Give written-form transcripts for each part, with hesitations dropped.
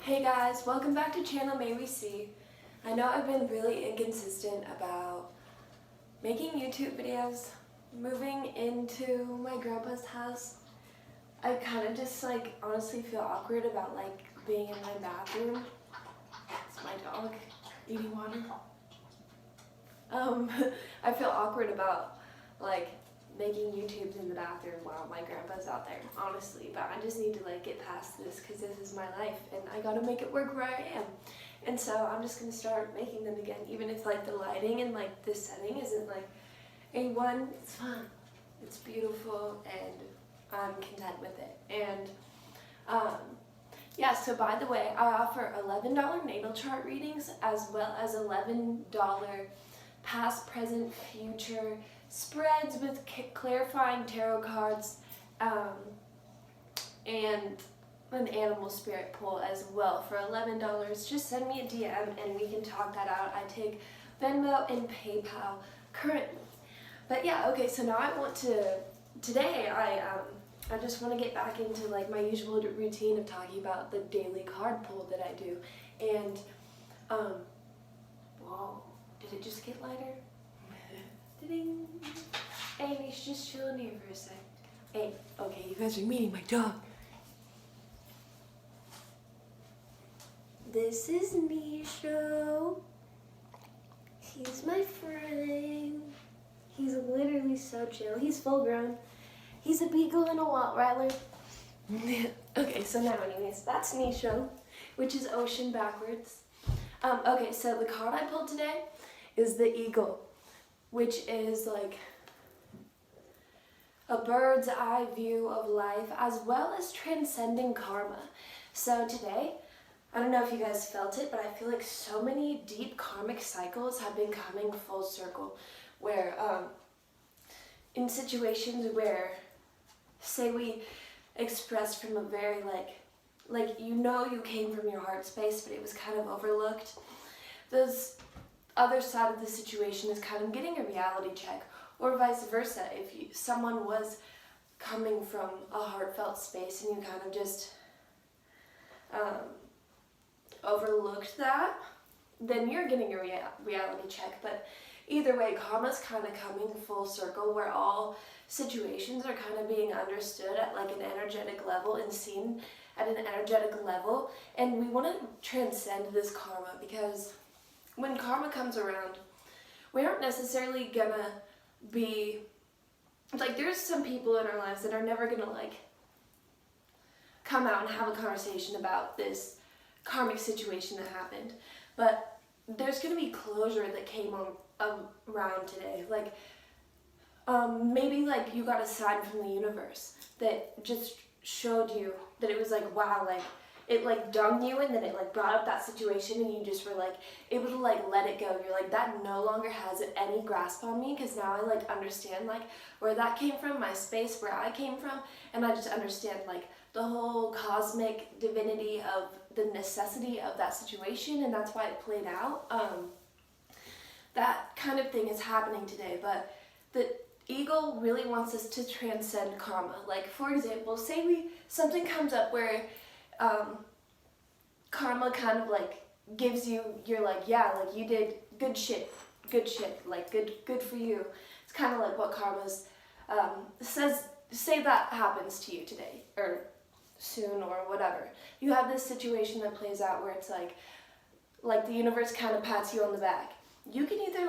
Hey guys, welcome back to channel May We See. I know I've been really inconsistent about making YouTube videos, moving into my grandpa's house. I kind of just honestly feel awkward about being in my bathroom. It's my dog eating water. I feel awkward about making YouTubes in the bathroom while my grandpa's out there, honestly, but I just need to get past this because this is my life and I gotta make it work where I am. And so I'm just gonna start making them again, even if the lighting and this setting isn't A1, it's fun. It's beautiful and I'm content with it. And yeah, so by the way, I offer $11 natal chart readings as well as $11 past, present, future spreads with clarifying tarot cards and an animal spirit pull as well for $11. Just send me a DM and we can talk that out. I take Venmo and PayPal currently. But yeah, okay, so now today I just want to get back into my usual routine of talking about the daily card pull that I do. And whoa, did it just get lighter? Ding. Hey, she's just chilling here for a sec. Hey, okay, you guys are meeting my dog. This is Nisho. He's my friend. He's literally so chill. He's full grown. He's a beagle and a Rottweiler. Okay, so now anyways, that's Nisho, which is ocean backwards. Okay, so the card I pulled today is the eagle, which is a bird's eye view of life as well as transcending karma. So today, I don't know if you guys felt it, but I feel so many deep karmic cycles have been coming full circle where in situations where, say we expressed from a very you came from your heart space, but it was kind of overlooked. Those other side of the situation is kind of getting a reality check, or vice versa. If someone was coming from a heartfelt space and you kind of just overlooked that, then you're getting a reality check. But either way, karma's kind of coming full circle where all situations are kind of being understood at an energetic level and seen at an energetic level. And we want to transcend this karma because when karma comes around, we aren't necessarily gonna be there's some people in our lives that are never gonna come out and have a conversation about this karmic situation that happened, but there's gonna be closure that came around today. Maybe you got a sign from the universe that just showed you that it was wow, it dug you and then it brought up that situation and you just were able to let it go. You're that no longer has any grasp on me because now I understand where that came from, my space, where I came from, and I just understand the whole cosmic divinity of the necessity of that situation, and that's why it played out. That kind of thing is happening today, but the eagle really wants us to transcend karma. For example, say something comes up where karma kind of gives you, you're yeah, you did good shit, good, good for you. It's kind of what karma's says. Say that happens to you today or soon or whatever. You have this situation that plays out where it's the universe kind of pats you on the back. You can either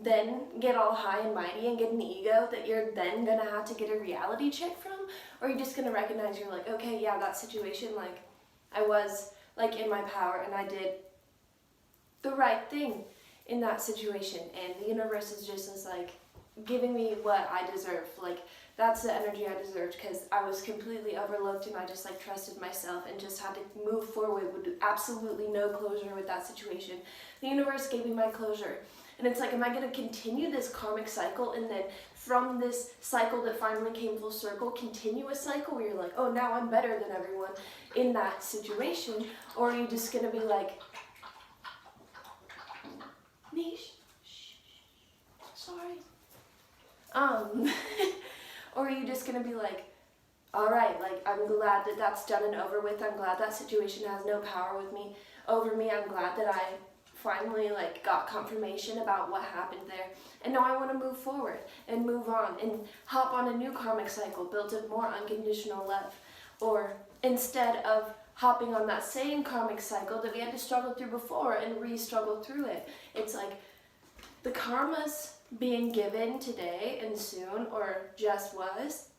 then get all high and mighty and get an ego that you're then gonna have to get a reality check from, or you're just gonna recognize you're okay, yeah, that situation, I was in my power and I did the right thing in that situation, and the universe is just as giving me what I deserve. That's the energy I deserved because I was completely overlooked and I just trusted myself and just had to move forward with absolutely no closure with that situation. The universe gave me my closure. And it's am I going to continue this karmic cycle and then from this cycle that finally came full circle, continue a cycle where you're oh, now I'm better than everyone in that situation? Or are you just going to be Niche, shh, sorry. Or are you just going to be all right, like, I'm glad that that's done and over with. I'm glad that situation has no power over me. I'm glad that I finally, like, got confirmation about what happened there. And now I want to move forward and move on and hop on a new karmic cycle built of more unconditional love. Or instead of hopping on that same karmic cycle that we had to struggle through before and re-struggle through it. It's like the karma's being given today and soon, or just was.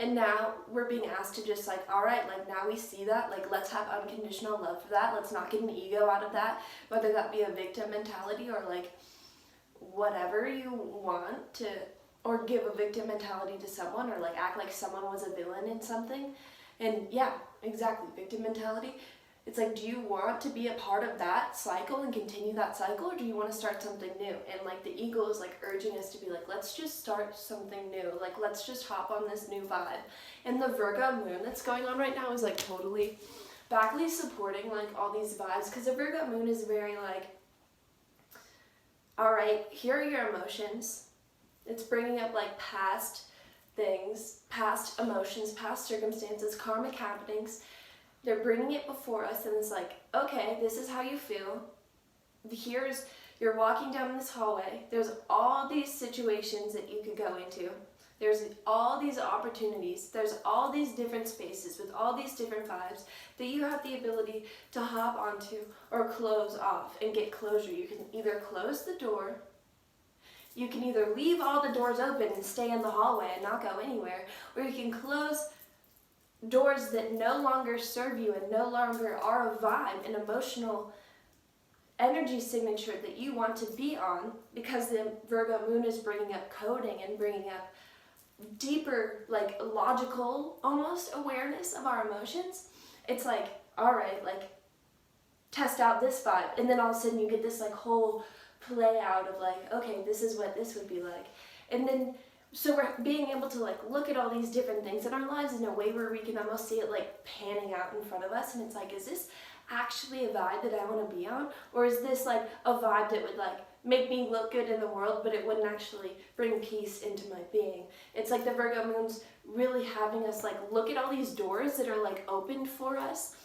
And now we're being asked to just like, all right, like now we see that, like let's have unconditional love for that. Let's not get an ego out of that, whether that be a victim mentality or like whatever you want to, or give a victim mentality to someone, or like act like someone was a villain in something. And yeah, exactly, victim mentality. It's like, do you want to be a part of that cycle and continue that cycle, or do you want to start something new? And like the ego is like urging us to be like, let's just start something new. Like, let's just hop on this new vibe. And the Virgo moon that's going on right now is like totally backly supporting like all these vibes, because the Virgo moon is very like, all right, here are your emotions. It's bringing up like past things, past emotions, past circumstances, karmic happenings. They're bringing it before us, and it's like, okay, this is how you feel. You're walking down this hallway. There's all these situations that you could go into. There's all these opportunities. There's all these different spaces with all these different vibes that you have the ability to hop onto or close off and get closure. You can either close the door, you can either leave all the doors open and stay in the hallway and not go anywhere, or you can close doors that no longer serve you and no longer are a vibe, an emotional energy signature that you want to be on, because the Virgo moon is bringing up coding and bringing up deeper, like logical almost awareness of our emotions. It's like, all right, like test out this vibe, and then all of a sudden you get this like whole play out of like, okay, this is what this would be like. And then so we're being able to like look at all these different things in our lives in a way where we can almost see it like panning out in front of us, and it's like, is this actually a vibe that I want to be on, or is this like a vibe that would like make me look good in the world but it wouldn't actually bring peace into my being? It's like the Virgo moon's really having us like look at all these doors that are like opened for us.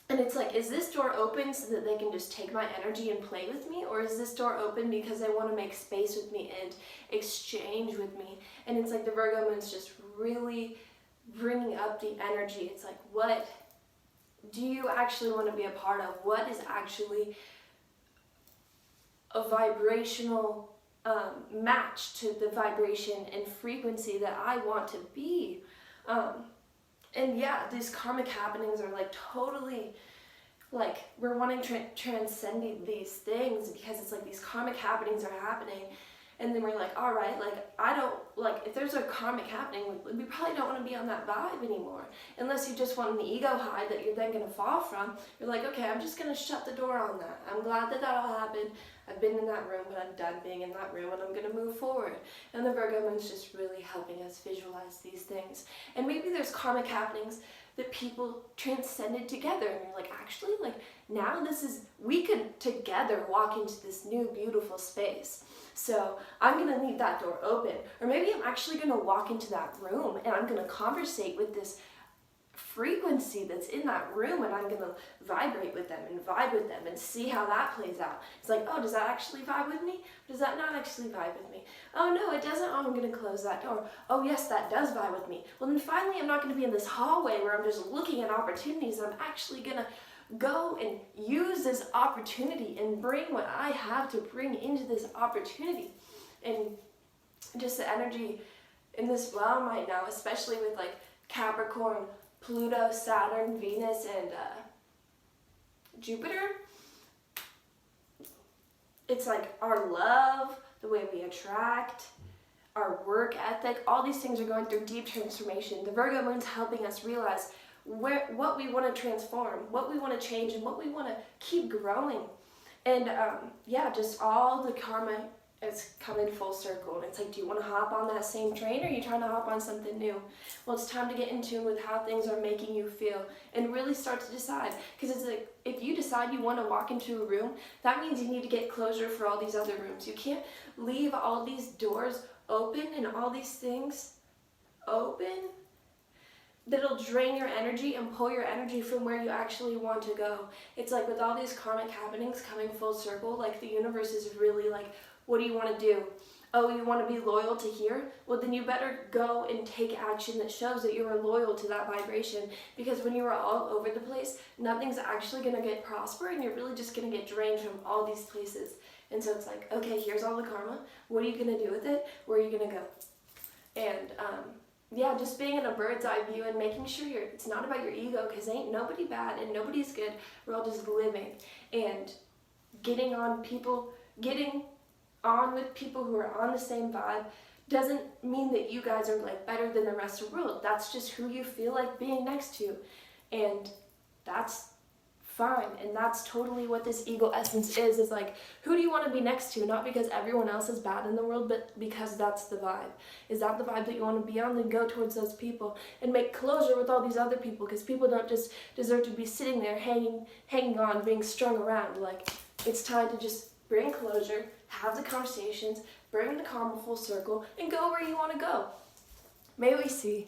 And it's like, is this door open so that they can just take my energy and play with me? Or is this door open because they want to make space with me and exchange with me? And it's like the Virgo moon's just really bringing up the energy. It's like, what do you actually want to be a part of? What is actually a vibrational match to the vibration and frequency that I want to be? And yeah, these karmic happenings are like totally, like we're wanting to transcend these things, because it's like these karmic happenings are happening, and then we're like, all right, like I don't, like if there's a karmic happening, we probably don't want to be on that vibe anymore, unless you just want an ego high that you're then going to fall from. You're like, okay, I'm just going to shut the door on that. I'm glad that all happened. I've been in that room, but I'm done being in that room, and I'm going to move forward. And the Virgo moon's just really helping us visualize these things. And maybe there's karmic happenings that people transcended together, and you're like, actually, like now we could together walk into this new beautiful space. So I'm going to leave that door open. Or maybe I'm actually going to walk into that room and I'm going to conversate with this frequency that's in that room, and I'm going to vibrate with them and vibe with them and see how that plays out. It's like, oh, does that actually vibe with me? Or does that not actually vibe with me? Oh no, it doesn't. Oh, I'm going to close that door. Oh yes, that does vibe with me. Well, then finally I'm not going to be in this hallway where I'm just looking at opportunities. I'm actually going to go and use this opportunity and bring what I have to bring into this opportunity. And just the energy in this realm right now, especially with like Capricorn, Pluto, Saturn, Venus, and Jupiter, it's like our love, the way we attract, our work ethic, all these things are going through deep transformation. The Virgo moon's helping us realize what we want to transform, what we want to change, and what we want to keep growing. And yeah, just all the karma is coming full circle. And it's like, do you want to hop on that same train, or are you trying to hop on something new? Well, it's time to get in tune with how things are making you feel and really start to decide. Because it's like, if you decide you want to walk into a room, that means you need to get closure for all these other rooms. You can't leave all these doors open and all these things open that'll drain your energy and pull your energy from where you actually want to go. It's like with all these karmic happenings coming full circle, like the universe is really like, what do you want to do? Oh, you want to be loyal to here? Well, then you better go and take action that shows that you are loyal to that vibration. Because when you are all over the place, nothing's actually going to get prosper, and you're really just going to get drained from all these places. And so it's like, okay, here's all the karma. What are you going to do with it? Where are you going to go? And yeah, just being in a bird's eye view and making sure it's not about your ego, because ain't nobody bad and nobody's good. We're all just living. And getting on with people who are on the same vibe doesn't mean that you guys are like better than the rest of the world. That's just who you feel like being next to. And that's fine. And that's totally what this ego essence is like, who do you want to be next to? Not because everyone else is bad in the world, but because that's the vibe. Is that the vibe that you want to be on? Then go towards those people and make closure with all these other people, because people don't just deserve to be sitting there hanging on, being strung around. Like, it's time to just bring closure, have the conversations, bring the karma full circle, and go where you want to go. May we see.